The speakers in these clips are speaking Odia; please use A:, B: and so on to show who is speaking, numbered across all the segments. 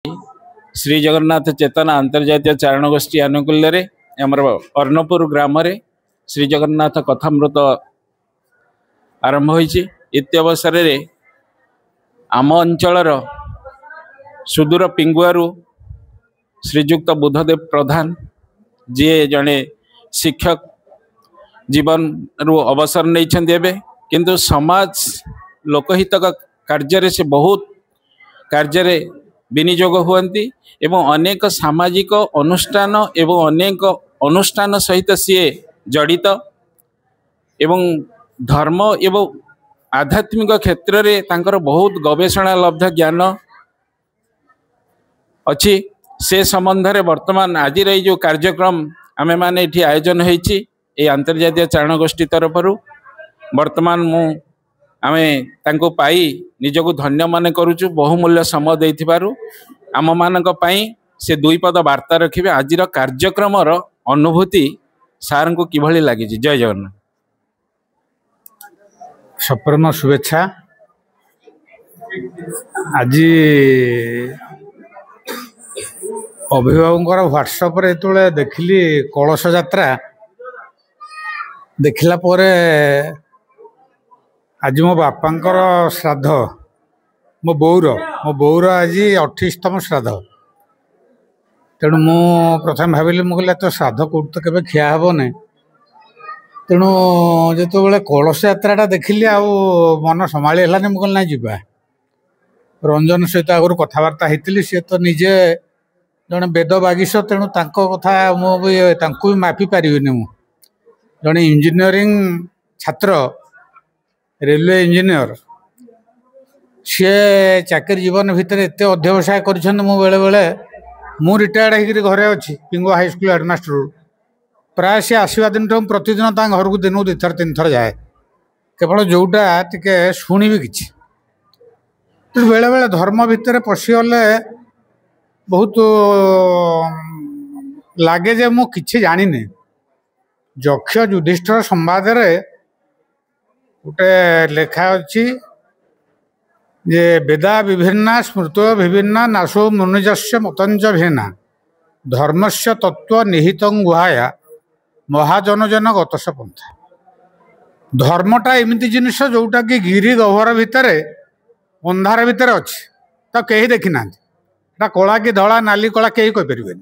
A: श्री जगन्नाथ चेतना अंतर्जातीय चारण गोष्ठी आनुकूल्य आमर अर्णपुर ग्राम श्री जगन्नाथ कथामृत आरंभ होती। इत्यवसर आम अंचलर सुदूर पिंगुआरू श्रीजुक्त बुद्धदेव प्रधान जी जड़े शिक्षक जीवन रु अवसर नहीं किंतु समाज लोकहित कार्य से बहुत कार्य विनियोग हुअन्ति एवं अनेक सामाजिक अनुष्ठान एवं अनेक अनुष्ठान सहित सी जड़ित एवं धर्म एवं आध्यात्मिक क्षेत्र में तांकर बहुत गवेषणा लब्ध ज्ञान अच्छी से संबंध में वर्तमान आज जो कार्यक्रम आमे माने एठी आयोजन होईची ए अंतर्जातीय चारण गोष्ठी तरफ वर्तमान मु आमे तांको पाई निजको धन्य माने करूछु। बहुमूल्य समय देथिबारु आम मानक पाई से दुई पद वार्ता रखिबे। आजिर कार्यक्रम अनुभूति सार को किभली लागि। जय जगन्नाथ।
B: सप्रम शुभेच्छा। आज अभिभावक व्हाट्सएप रे तो देखिली कलश यात्रा देखला परे आज मो बापांकर श्राद्ध मो बोर आज 28तम श्राद्ध। तेणु मु प्रथम भाविली मुझे तो श्राद्ध कौट तो केबे खिया हेबनी। तेणु जो कलश यात्राटा देखिली आ मन संभाली है मुझे ना जीवा। रंजन सहित आगुरी कथबार्ता होती सी तो निजे जड़े वेद बागिश तेणु कथा मुझे मापी पारिनी। मु जड़े इंजीनियरिंग छात्र रेलवे इंजीनियर सी चाकरी जीवन भितर एत अध्यवसाय कर बेले बेले मु रिटायर्ड हो घरे अच्छी पिंगो हाई स्कूल हेडमास्टर प्राय सी आसवा दिन प्रतिदिन घर को दिन 2 थर 3 थर जाए केवल जोटा टिके शुणी कि बेले बेले धर्म भितर पशिगले बहुत लगे जे मु किछि जानिनी। यक्ष युधिष्ठिर संवाद गोटे लेखा अच्छी जे वेदा विभिन्ना स्मृतो विभिन्ना नाशो मुनिजस्य मतंच भेना धर्मस्य तत्व निहित गुहाया महाजनजन गतस पंथा। धर्मटा एमती जिनिस जोटा कि गिरी गह्वर भितर अंधार भितर अच्छी तो कहीं देखी ना कला कि धला नाली कला कहीं कहीपर।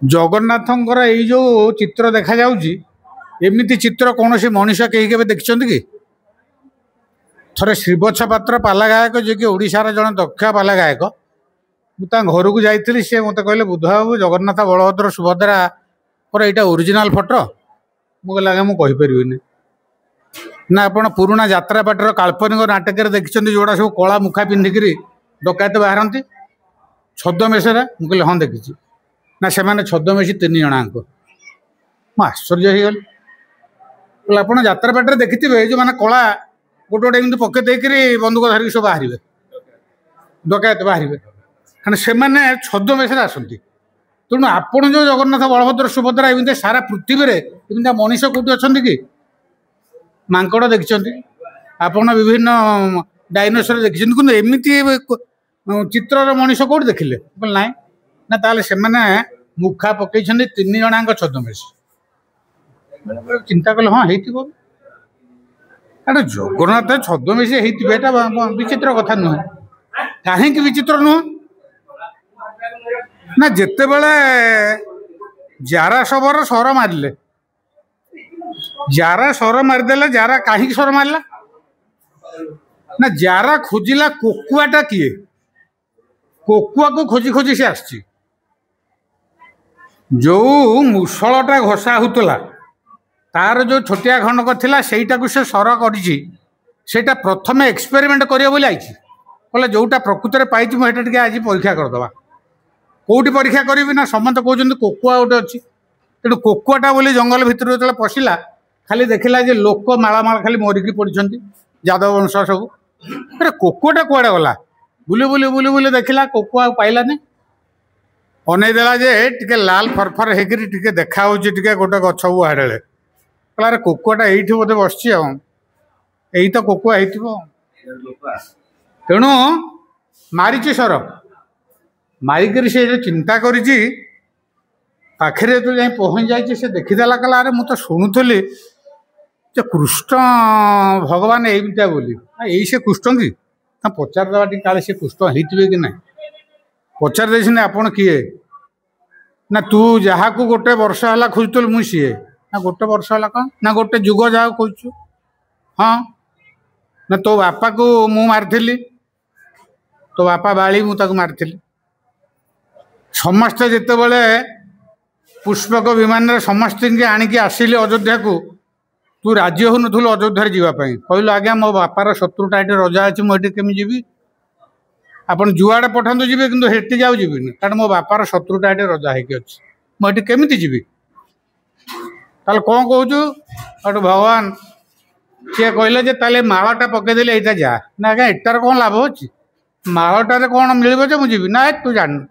B: जगन्नाथंकर ये जो चित्र देखा जाउची एमती चित्र कौन सी मनीष कहीं के देखिं कि थरे श्रीवत्स पात्र पाला गायक जे कि ओडिशार जड़े दक्ष पाला गायक मुझे घर को जाइली सी मत कहले बुध बाबू जगन्नाथ बलभद्र सुभद्रा पर यहाँ ओरिजिनाल फोटो मुझे लगे मुझे ना आप पुराणा यात्रा पाटर काल्पनिक नाटक देखिं जोड़ा सब कला मुखा पिंधिकी डकायत बाहरती छद्मवेश मुझे हाँ देखी ना से छद्मवेशी 3 जणांक मैं आश्चर्य हो गली। बोले आप यात्रा पाटर देखिथे जो मैंने कला गोटे गोटे एमती पके देकर बंदूक धरिक सब बाहर डकायत बाहर कहीं से छद्मवेश आसती। तेणु आपण जो जगन्नाथ बलभद्र सुभद्रा एमती सारा पृथ्वी में एमती मनीष कौटी अच्छा कि मांकड़ देखिं आपड़ विभिन्न डायनोसर देखिं कि एमती चित्र मनीष कौट देखिले ना ना ताले से मुखा पकई 3 जणांक छद्मवेश। चिंता कले हाँ हो जगन्नाथ छद्मवेश होता विचित्र कथा नुह। कहीं विचित्र नुह ना जिते बड़े जारा सबर सर मारे जारा सर मारिदे जारा कहीं सर मारला ना जारा खोजिला कोकुआटा किए कोकुआ को खोजी खोजी से आसची जो मुसलटा घषा होता तार जो छोटिया खंडक थिला सेटा को से सर करा प्रथम एक्सपेरिमेंट करियो बोली आइछि कहले जोटा प्रकृत में पाई मुझे आज परीक्षा करदे कौटी परीक्षा करी ना समस्त कहते कोकुआ गोटे अच्छी। तेणु कोकुआटा बोली जंगल भितर जो पशिला खाली देखला जे लोक मालामाल खाली मरिकी पड़छंती यादव वंश सब अरे कोकुआटा कुआड़े गला बुली बुली बुली बुली देखला कोकुआ पाइलानी अनईदेला जे टिके लाल फरफर होकर टिके देखा टिके गोटे गछ आड़े कहला कोकुआटा ये बोधे बस तो कोकुआ हो तेणु मारिची सर ମାରିକରି ସେ ଯେଉଁ ଚିନ୍ତା କରିଛି ପାଖରେ ଯେତେବେଳେ ଯାଇ ପହଞ୍ଚି ଯାଇଛି ସେ ଦେଖିଦେଲା କହିଲା ଆରେ ମୁଁ ତ ଶୁଣୁଥିଲି ଯେ କୃଷ୍ଣ ଭଗବାନ ଏମିତିଆ ବୋଲି ଏଇ ସେ କୃଷ୍ଣ କି ନା ପଚାରିଦେବା ଟିକେ କାଳେ ସେ କୃଷ୍ଣ ହେଇଥିବେ କି ନାହିଁ ପଚାରି ଦେଇଛନ୍ତି ଆପଣ କିଏ ନା ତୁ ଯାହାକୁ ଗୋଟେ ବର୍ଷ ହେଲା ଖୋଜୁଥିଲୁ ମୁଁ ସିଏ ନା ଗୋଟେ ବର୍ଷ ହେଲା କ'ଣ ନା ଗୋଟେ ଯୁଗ ଯାହାକୁ ଖୋଜୁଛୁ ହଁ ନା ତୋ ବାପାକୁ ମୁଁ ମାରିଥିଲି ତୋ ବାପା ବାଳି ମୁଁ ତାକୁ ମାରିଥିଲି ସମସ୍ତେ ଯେତେବେଳେ ପୁଷ୍ପକ ବିମାନରେ ସମସ୍ତଙ୍କୁ ଆଣିକି ଆସିଲି ଅଯୋଧ୍ୟାକୁ ତୁ ରାଜି ହେଉନଥିଲୁ ଅଯୋଧ୍ୟାରେ ଯିବା ପାଇଁ କହିଲୁ ଆଜ୍ଞା ମୋ ବାପାର ଶତ୍ରୁଟା ଏଠି ରଜା ଅଛି ମୁଁ ଏଠି କେମିତି ଯିବି ଆପଣ ଯୁଆଡ଼େ ପଠାନ୍ତୁ ଯିବେ କିନ୍ତୁ ସେଠିକି ଆଉ ଯିବିନି କାରଣ ମୋ ବାପାର ଶତ୍ରୁଟା ଏଠି ରଜା ହେଇକି ଅଛି ମୁଁ ଏଠି କେମିତି ଯିବି ତାହେଲେ କ'ଣ କହୁଛୁ ସେଠୁ ଭଗବାନ ସିଏ କହିଲେ ଯେ ତାହେଲେ ମାଳଟା ପକେଇଦେଲେ ଏଇଟା ଯା ନା ଆଜ୍ଞା ଏଟାର କ'ଣ ଲାଭ ଅଛି ମାଳଟାରେ କ'ଣ ମିଳିବ ଯେ ମୁଁ ଯିବି ନା ତୁ ଜାଣିନୁ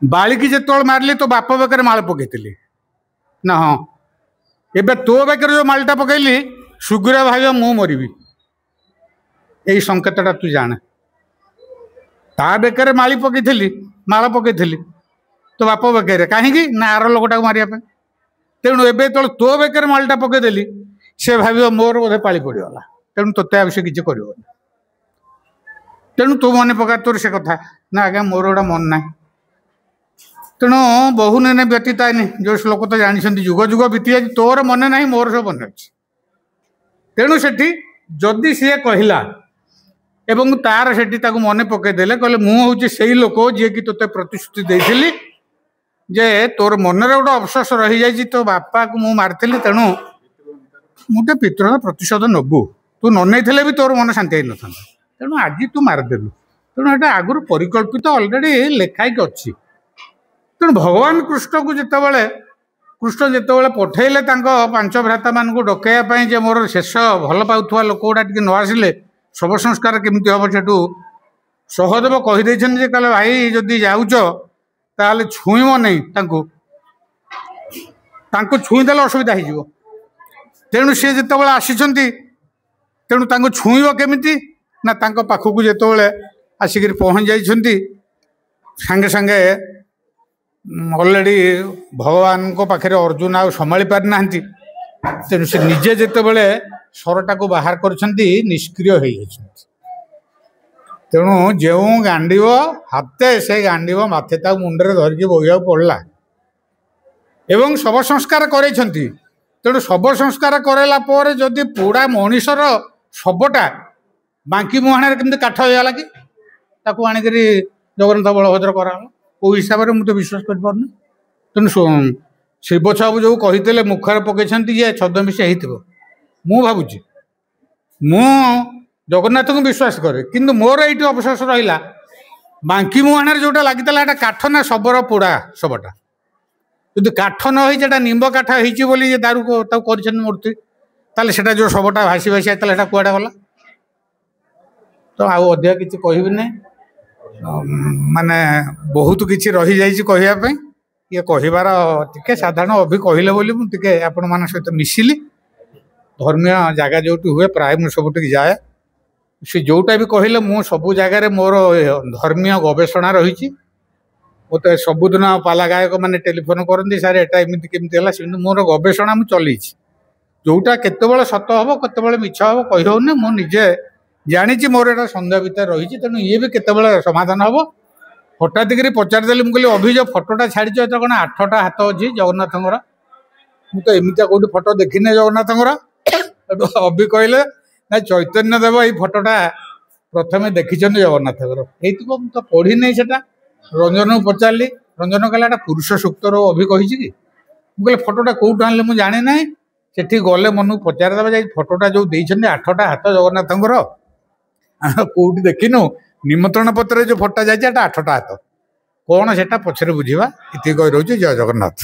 B: ବାଳିକି ଯେତେବେଳେ ମାରିଲି ତୋ ବାପ ବେକରେ ମାଳ ପକେଇଥିଲି ନା ହଁ ଏବେ ତୋ ବେକରେ ଯେଉଁ ମାଳଟା ପକେଇଲି ଶୀଘ୍ର ଭାବିବ ମୁଁ ମରିବି ଏଇ ସଂକେତଟା ତୁ ଜାଣେ ତା ବେକରେ ମାଳ ପକେଇଥିଲି ତୋ ବାପ ବେକରେ କାହିଁକି ନା ଆର ଲୋକଟାକୁ ମାରିବା ପାଇଁ ତେଣୁ ଏବେ ଯେତେବେଳେ ତୋ ବେକରେ ମାଳଟା ପକେଇଦେଲି ସେ ଭାବିବ ମୋର ବୋଧେ ପାଳି ପଡ଼ିଗଲା ତେଣୁ ତୋତେ ଆଉ ସେ କିଛି କରିବନି ତେଣୁ ତୁ ମନେ ପକା ତୋର ସେ କଥା ନା ଆଜ୍ଞା ମୋର ଗୋଟେ ମନ ନାହିଁ ତେଣୁ ବହୁ ନେନେ ବ୍ୟତୀତାନି ଯେଉଁ ଶ୍ଲୋକ ତ ଜାଣିଛନ୍ତି ଯୁଗ ଯୁଗ ବିତି ଯାଇଛି ତୋର ମନେ ନାହିଁ ମୋର ସବୁ ମନେ ଅଛି ତେଣୁ ସେଠି ଯଦି ସିଏ କହିଲା ଏବଂ ତାର ସେଠି ତାକୁ ମନେ ପକେଇଦେଲେ କହିଲେ ମୁଁ ହେଉଛି ସେଇ ଲୋକ ଯିଏକି ତୋତେ ପ୍ରତିଶ୍ରୁତି ଦେଇଥିଲି ଯେ ତୋର ମନରେ ଗୋଟେ ଅବଶୋଷ ରହିଯାଇଛି ତୋ ବାପାକୁ ମୁଁ ମାରିଥିଲି ତେଣୁ ମୁଁ ଟିକେ ପିତୃର ପ୍ରତିଶୋଧ ନେବୁ ତୁ ନ ନେଇଥିଲେ ବି ତୋର ମନ ଶାନ୍ତି ହେଇନଥାନ୍ତା ତେଣୁ ଆଜି ତୁ ମାରିଦେଲୁ ତେଣୁ ଏଇଟା ଆଗରୁ ପରିକଳ୍ପିତ ଅଲରେଡ଼ି ଲେଖା ହେଇକି ଅଛି ତେଣୁ ଭଗବାନ କୃଷ୍ଣ ଯେତେବେଳେ ପଠେଇଲେ ତାଙ୍କ ପାଞ୍ଚ ଭ୍ରାତାମାନଙ୍କୁ ଡକେଇବା ପାଇଁ ଯେ ମୋର ଶେଷ ଭଲ ପାଉଥିବା ଲୋକ ଗୁଡ଼ା ଟିକେ ନ ଆସିଲେ ଶବ ସଂସ୍କାର କେମିତି ହେବ ସେଠୁ ସହଦେବ କହିଦେଇଛନ୍ତି ଯେ କହିଲେ ଭାଇ ଯଦି ଯାଉଛ ତାହେଲେ ଛୁଇଁବ ନାହିଁ ତାଙ୍କୁ ଛୁଇଁଦେଲେ ଅସୁବିଧା ହେଇଯିବ ତେଣୁ ସିଏ ଯେତେବେଳେ ଆସିଛନ୍ତି ତେଣୁ ତାଙ୍କୁ ଛୁଇଁବ କେମିତି ନା ତାଙ୍କ ପାଖକୁ ଯେତେବେଳେ ଆସିକରି ପହଞ୍ଚି ଯାଇଛନ୍ତି ସାଙ୍ଗେ ସାଙ୍ଗେ ଅଲରେଡ଼ି ଭଗବାନଙ୍କ ପାଖରେ ଅର୍ଜୁନ ଆଉ ସମ୍ଭାଳି ପାରିନାହାନ୍ତି ତେଣୁ ସେ ନିଜେ ଯେତେବେଳେ ସ୍ୱରଟାକୁ ବାହାର କରିଛନ୍ତି ନିଷ୍କ୍ରିୟ ହେଇଯାଇଛନ୍ତି ତେଣୁ ଯେଉଁ ଗାଣ୍ଡିବ ହାତେ ସେ ଗାଣ୍ଡିବ ମାଥେ ତାକୁ ମୁଣ୍ଡରେ ଧରିକି ବୋହିବାକୁ ପଡ଼ିଲା ଏବଂ ଶବ ସଂସ୍କାର କରାଇଛନ୍ତି ତେଣୁ ଶବ ସଂସ୍କାର କରାଇଲା ପରେ ଯଦି ପୋଡ଼ା ମଣିଷର ଶବଟା ବାଙ୍କି ମୁହାଣରେ କେମିତି କାଠ ହେଇଗଲା କି ତାକୁ ଆଣିକରି ଜଗନ୍ନାଥ ବଳଭଦ୍ର କରାହେଲା କେଉଁ ହିସାବରେ ମୁଁ ତ ବିଶ୍ୱାସ କରିପାରୁନି ତେଣୁ ଶିବ ସାହୁ ଯେଉଁ କହିଥିଲେ ମୁଖରେ ପକେଇଛନ୍ତି ଯେ ଛଦ୍ମବେଶୀ ହେଇଥିବ ମୁଁ ଭାବୁଛି ମୁଁ ଜଗନ୍ନାଥଙ୍କୁ ବିଶ୍ୱାସ କରେ କିନ୍ତୁ ମୋର ଏଇଠି ଅବଶୋଷ ରହିଲା ବାଙ୍କି ମୁହାଣରେ ଯେଉଁଟା ଲାଗିଥିଲା ଏଇଟା କାଠ ନା ଶବର ପୋଡ଼ା ଶବଟା ଯଦି କାଠ ନ ହେଇଛି ଏଇଟା ନିମ୍ବ କାଠ ହେଇଛି ବୋଲି ଦାରୁକୁ ତାକୁ କରିଛନ୍ତି ମୂର୍ତ୍ତି ତାହେଲେ ସେଟା ଯେଉଁ ଶବଟା ଭାସି ଭାସି ଆସିଥିଲା ସେଟା କୁଆଡ଼େ ଗଲା ତ ଆଉ ଅଧିକା କିଛି କହିବି ନାହିଁ ମାନେ ବହୁତ କିଛି ରହିଯାଇଛି କହିବା ପାଇଁ ଇଏ କହିବାର ଟିକେ ସାଧାରଣ କହିଲେ ବୋଲି ମୁଁ ଟିକେ ଆପଣମାନଙ୍କ ସହିତ ମିଶିଲି ଧର୍ମୀୟ ଜାଗା ଯେଉଁଠି ହୁଏ ପ୍ରାୟ ମୁଁ ସବୁଠିକି ଯାଏ ସେ ଯେଉଁଟା ବି କହିଲେ ମୁଁ ସବୁ ଜାଗାରେ ମୋର ଧର୍ମୀୟ ଗବେଷଣା ରହିଛି ମୋତେ ସବୁଦିନ ପାଲା ଗାୟକ ମାନେ ଟେଲିଫୋନ୍ କରନ୍ତି ସାର୍ ଏଟା ଏମିତି କେମିତି ହେଲା ସେମିତି ମୋର ଗବେଷଣା ମୁଁ ଚଲେଇଛି ଯେଉଁଟା କେତେବେଳେ ସତ ହେବ କେତେବେଳେ ମିଛ ହେବ କହିହେଉନି ମୁଁ ନିଜେ ଜାଣିଛି ମୋର ଏଇଟା ସନ୍ଦେହ ଭିତରେ ରହିଛି ତେଣୁ ଇଏ ବି କେତେବେଳେ ସମାଧାନ ହେବ ହଠାତ୍ କରି ପଚାରିଦେଲି ମୁଁ କହିଲି ଅଭି ଯେଉଁ ଫଟୋଟା ଛାଡ଼ିଛ ଏଥିରେ କ'ଣ 8ଟା ହାତ ଅଛି ଜଗନ୍ନାଥଙ୍କର ମୁଁ ତ ଏମିତିଆ କେଉଁଠି ଫଟୋ ଦେଖିନି ଜଗନ୍ନାଥଙ୍କର ସେଠୁ ଅଭି କହିଲେ ନା ଚୈତନ୍ୟ ଦେବ ଏଇ ଫଟୋଟା ପ୍ରଥମେ ଦେଖିଛନ୍ତି ଜଗନ୍ନାଥଙ୍କର ହେଇଥିବ ମୁଁ ତ ପଢ଼ିନି ସେଟା ରଞ୍ଜନକୁ ପଚାରିଲି ରଞ୍ଜନ କହିଲା ଏଟା ପୁରୁଷ ସୂକ୍ତର ଅଭି କହିଛି କି ମୁଁ କହିଲି ଫଟୋଟା କେଉଁଠୁ ଆଣିଲେ ମୁଁ ଜାଣି ନାହିଁ ସେଠି ଗଲେ ମନକୁ ପଚାରିଦେବା ଯେ ଫଟୋଟା ଯେଉଁ ଦେଇଛନ୍ତି 8ଟା ହାତ ଜଗନ୍ନାଥଙ୍କର କେଉଁଠି ଦେଖିନୁ ନିମନ୍ତ୍ରଣ ପତ୍ରରେ ଯେଉଁ ଫଟୋ ଯାଇଛି ଏଟା 8ଟା ହାତ କ'ଣ ସେଟା ପଛରେ ବୁଝିବା ଏତିକି କହି ରହୁଛି ଜୟ ଜଗନ୍ନାଥ।